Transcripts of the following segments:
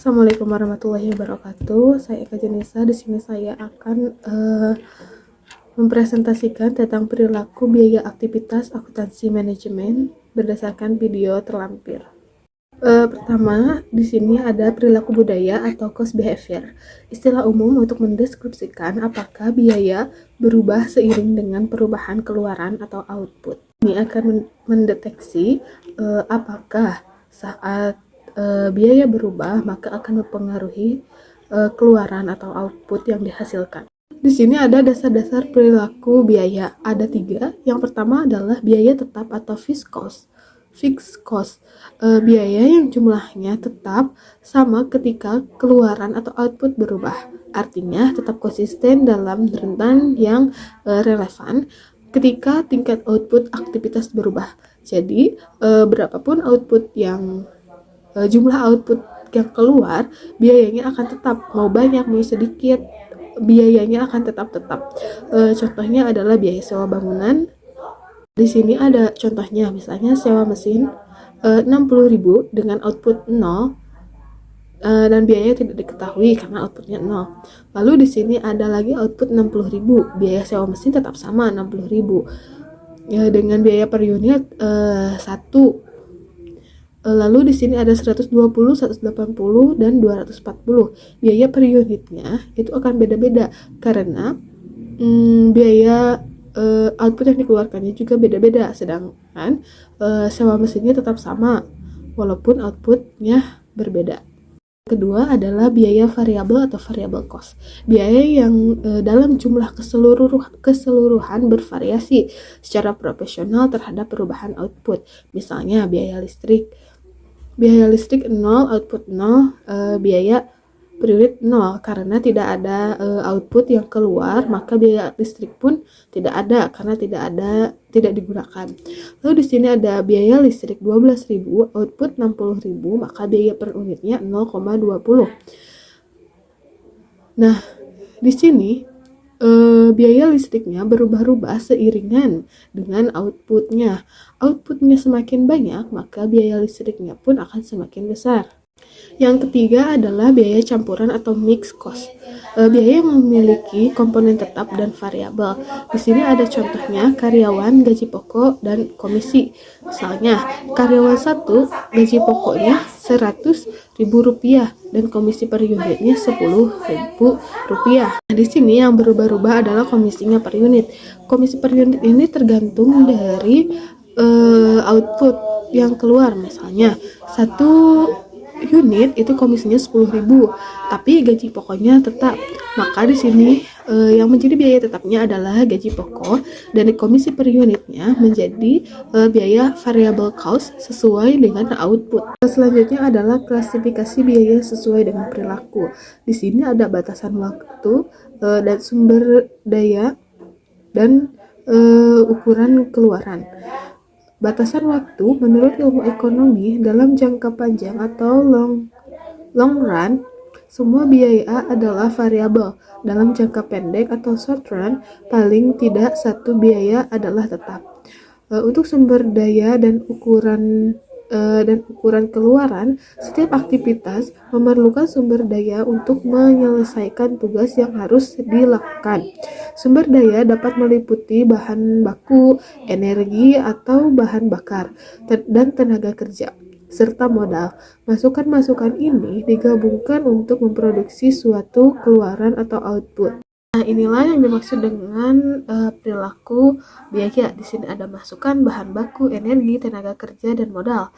Assalamualaikum warahmatullahi wabarakatuh. Saya Eka Janisa. Di sini saya akan mempresentasikan tentang perilaku biaya aktivitas akuntansi manajemen berdasarkan video terlampir. Pertama, di sini ada perilaku budaya atau cost behavior. Istilah umum untuk mendeskripsikan apakah biaya berubah seiring dengan perubahan keluaran atau output. Ini akan mendeteksi apakah saat biaya berubah maka akan mempengaruhi keluaran atau output yang dihasilkan. Di sini ada dasar-dasar perilaku biaya. Ada 3. Yang pertama adalah biaya tetap atau fixed cost. Fixed cost, biaya yang jumlahnya tetap sama ketika keluaran atau output berubah. Artinya tetap konsisten dalam rentan yang relevan ketika tingkat output aktivitas berubah. Jadi berapapun output yang jumlah output yang keluar, biayanya akan tetap, mau banyak mau sedikit, biayanya akan tetap. Contohnya adalah biaya sewa bangunan. Di sini ada contohnya, misalnya sewa mesin 60.000 dengan output 0 dan biayanya tidak diketahui karena outputnya 0. Lalu di sini ada lagi output 60.000, biaya sewa mesin tetap sama 60.000 dengan biaya per unit 1. Lalu di sini ada 120, 180 dan 240. Biaya per unitnya itu akan beda-beda karena biaya output yang dikeluarkannya juga beda-beda, sedangkan sewa mesinnya tetap sama walaupun outputnya berbeda. Kedua adalah biaya variabel atau variable cost. Biaya yang dalam jumlah keseluruhan bervariasi secara proporsional terhadap perubahan output. Misalnya biaya listrik 0, output 0, biaya per unit 0. Karena tidak ada output yang keluar, maka biaya listrik pun tidak ada karena tidak digunakan. Lalu di sini ada biaya listrik 12.000, output 60.000, maka biaya per unitnya 0,20. Nah, di sini biaya listriknya berubah-ubah seiringan dengan outputnya. Outputnya semakin banyak, maka biaya listriknya pun akan semakin besar. Yang ketiga adalah biaya campuran atau mixed cost. Biaya yang memiliki komponen tetap dan variabel. Di sini ada contohnya karyawan, gaji pokok, dan komisi. Misalnya, karyawan 1 gaji pokoknya Rp100.000 dan komisi per unitnya Rp10.000. Nah, di sini yang berubah-ubah adalah komisinya per unit. Komisi per unit ini tergantung dari output yang keluar. Misalnya, 1 unit itu komisinya 10.000, tapi gaji pokoknya tetap. Maka di sini yang menjadi biaya tetapnya adalah gaji pokok dan komisi per unitnya menjadi biaya variable cost sesuai dengan output. Selanjutnya adalah klasifikasi biaya sesuai dengan perilaku. Di sini ada batasan waktu dan sumber daya dan ukuran keluaran. Batasan waktu menurut ilmu ekonomi dalam jangka panjang atau long run, semua biaya adalah variabel. Dalam jangka pendek atau short run, paling tidak satu biaya adalah tetap. Untuk sumber daya dan ukuran keluaran, setiap aktivitas memerlukan sumber daya untuk menyelesaikan tugas yang harus dilakukan. Sumber daya dapat meliputi bahan baku, energi atau bahan bakar, dan tenaga kerja, serta modal. Masukan-masukan ini digabungkan untuk memproduksi suatu keluaran atau output. Nah, inilah yang dimaksud dengan perilaku biaya. Di sini ada masukan, bahan baku, energi, tenaga kerja, dan modal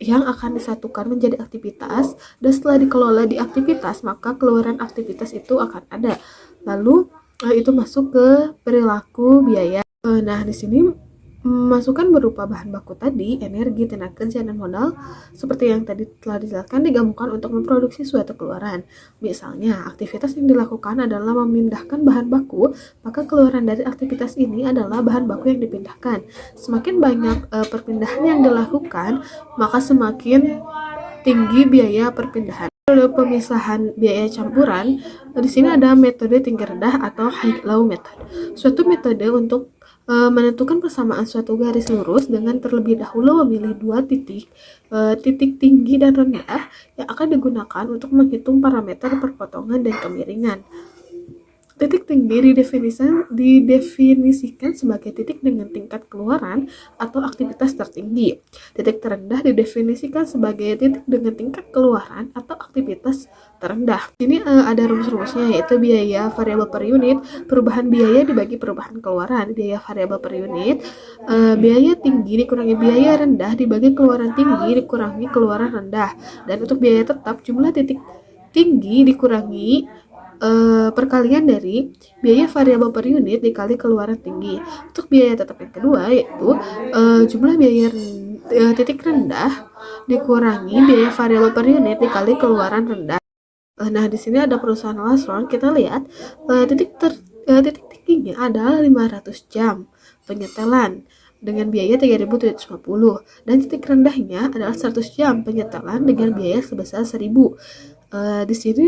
yang akan disatukan menjadi aktivitas, dan setelah dikelola di aktivitas, maka keluaran aktivitas itu akan ada. Lalu itu masuk ke perilaku biaya. Nah, di sini masukan berupa bahan baku tadi, energi, tenaga kerja, dan modal seperti yang tadi telah dijelaskan digabungkan untuk memproduksi suatu keluaran. Misalnya, aktivitas yang dilakukan adalah memindahkan bahan baku, maka keluaran dari aktivitas ini adalah bahan baku yang dipindahkan. Semakin banyak perpindahan yang dilakukan, maka semakin tinggi biaya perpindahan. Pemisahan biaya campuran, di sini ada metode tinggi rendah atau high low method. Suatu metode untuk Menentukan persamaan suatu garis lurus dengan terlebih dahulu memilih dua titik, titik tinggi dan rendah yang akan digunakan untuk menghitung parameter perpotongan dan kemiringan. Titik tinggi didefinisikan sebagai titik dengan tingkat keluaran atau aktivitas tertinggi. Titik terendah didefinisikan sebagai titik dengan tingkat keluaran atau aktivitas terendah. Ini ada rumus-rumusnya, yaitu biaya variabel per unit, perubahan biaya dibagi perubahan keluaran. Biaya variabel per unit, biaya tinggi dikurangi biaya rendah dibagi keluaran tinggi dikurangi keluaran rendah. Dan untuk biaya tetap, jumlah titik tinggi dikurangi perkalian dari biaya variabel per unit dikali keluaran tinggi. Untuk biaya tetap yang kedua, yaitu jumlah biaya titik rendah dikurangi biaya variabel per unit dikali keluaran rendah. Nah, di sini ada perusahaan Lasron. Kita lihat titik tingginya adalah 500 jam penyetelan dengan biaya 3.750 dan titik rendahnya adalah 100 jam penyetelan dengan biaya sebesar 1.000. Di sini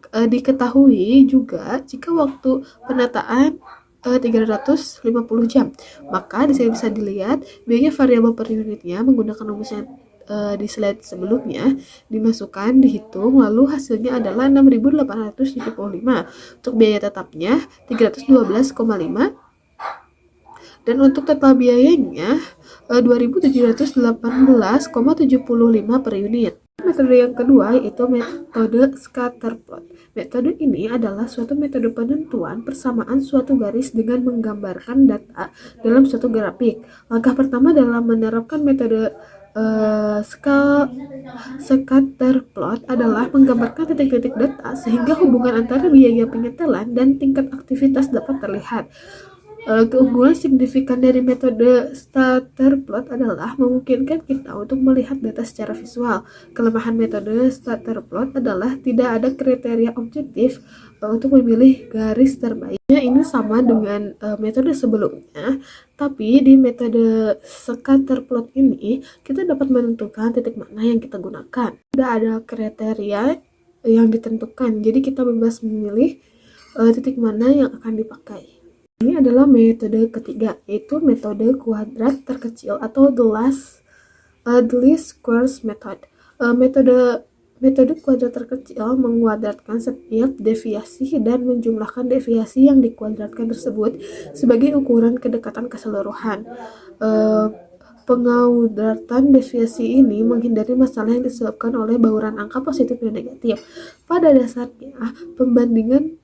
diketahui juga jika waktu penataan 350 jam, maka di sini bisa dilihat biaya variabel per unitnya menggunakan rumus yang di slide sebelumnya dimasukkan, dihitung, lalu hasilnya adalah 6.875. Untuk biaya tetapnya 312,5 dan untuk total biayanya 2.718,75 per unit. Metode yang kedua yaitu metode scatterplot. Metode ini adalah suatu metode penentuan persamaan suatu garis dengan menggambarkan data dalam suatu grafik. Langkah pertama dalam menerapkan metode scatterplot adalah menggambarkan titik-titik data sehingga hubungan antara biaya penyetelan dan tingkat aktivitas dapat terlihat. Keunggulan signifikan dari metode scatterplot adalah memungkinkan kita untuk melihat data secara visual. Kelemahan metode scatterplot adalah tidak ada kriteria objektif untuk memilih garis terbaik. Ini sama dengan metode sebelumnya, tapi di metode scatterplot ini kita dapat menentukan titik mana yang kita gunakan. Tidak ada kriteria yang ditentukan, jadi kita bebas memilih titik mana yang akan dipakai. Ini adalah metode ketiga, yaitu metode kuadrat terkecil atau the least squares method. Metode kuadrat terkecil menguadratkan setiap deviasi dan menjumlahkan deviasi yang dikuadratkan tersebut sebagai ukuran kedekatan keseluruhan. Penguadratan deviasi ini menghindari masalah yang disebabkan oleh bauran angka positif dan negatif. Pada dasarnya, pembandingan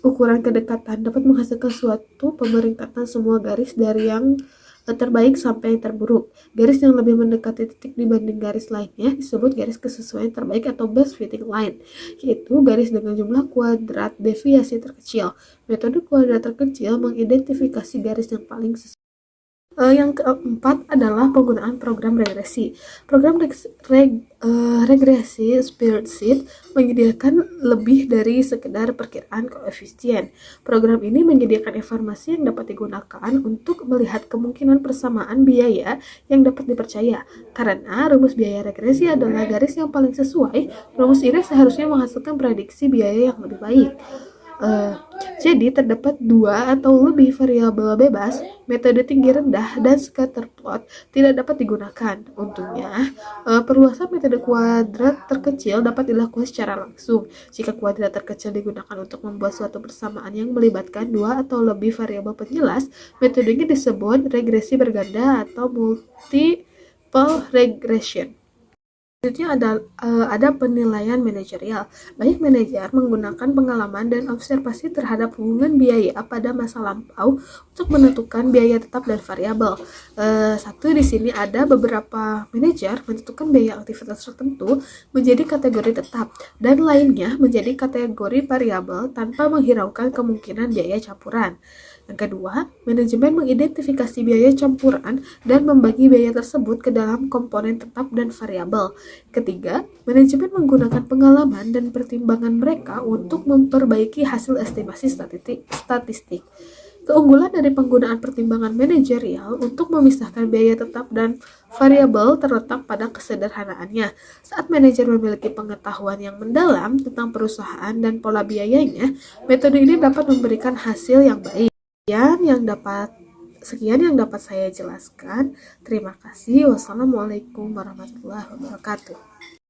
ukuran kedekatan dapat menghasilkan suatu pemeringkatan semua garis dari yang terbaik sampai yang terburuk. Garis yang lebih mendekati titik dibanding garis lainnya disebut garis kesesuaian terbaik atau best fitting line, yaitu garis dengan jumlah kuadrat deviasi terkecil. Metode kuadrat terkecil mengidentifikasi garis yang paling sesuai. Yang keempat adalah penggunaan program regresi. Program regresi spreadsheet menyediakan lebih dari sekedar perkiraan koefisien. Program ini menyediakan informasi yang dapat digunakan untuk melihat kemungkinan persamaan biaya yang dapat dipercaya. Karena rumus biaya regresi adalah garis yang paling sesuai, rumus ini seharusnya menghasilkan prediksi biaya yang lebih baik. Jadi terdapat dua atau lebih variabel bebas, metode tinggi rendah dan scatterplot tidak dapat digunakan. Untungnya, perluasan metode kuadrat terkecil dapat dilakukan secara langsung. Jika kuadrat terkecil digunakan untuk membuat suatu persamaan yang melibatkan dua atau lebih variabel penjelas, metodenya disebut regresi berganda atau multiple regression. Selanjutnya ada penilaian manajerial. Banyak manajer menggunakan pengalaman dan observasi terhadap hubungan biaya pada masa lampau untuk menentukan biaya tetap dan variabel. Di sini ada beberapa manajer menentukan biaya aktivitas tertentu menjadi kategori tetap dan lainnya menjadi kategori variabel tanpa menghiraukan kemungkinan biaya campuran. Yang kedua, manajemen mengidentifikasi biaya campuran dan membagi biaya tersebut ke dalam komponen tetap dan variabel. Ketiga, manajemen menggunakan pengalaman dan pertimbangan mereka untuk memperbaiki hasil estimasi statistik. Keunggulan dari penggunaan pertimbangan manajerial untuk memisahkan biaya tetap dan variabel terletak pada kesederhanaannya. Saat manajer memiliki pengetahuan yang mendalam tentang perusahaan dan pola biayanya, metode ini dapat memberikan hasil yang baik. Sekian yang dapat saya jelaskan. Terima kasih. Wassalamualaikum warahmatullahi wabarakatuh.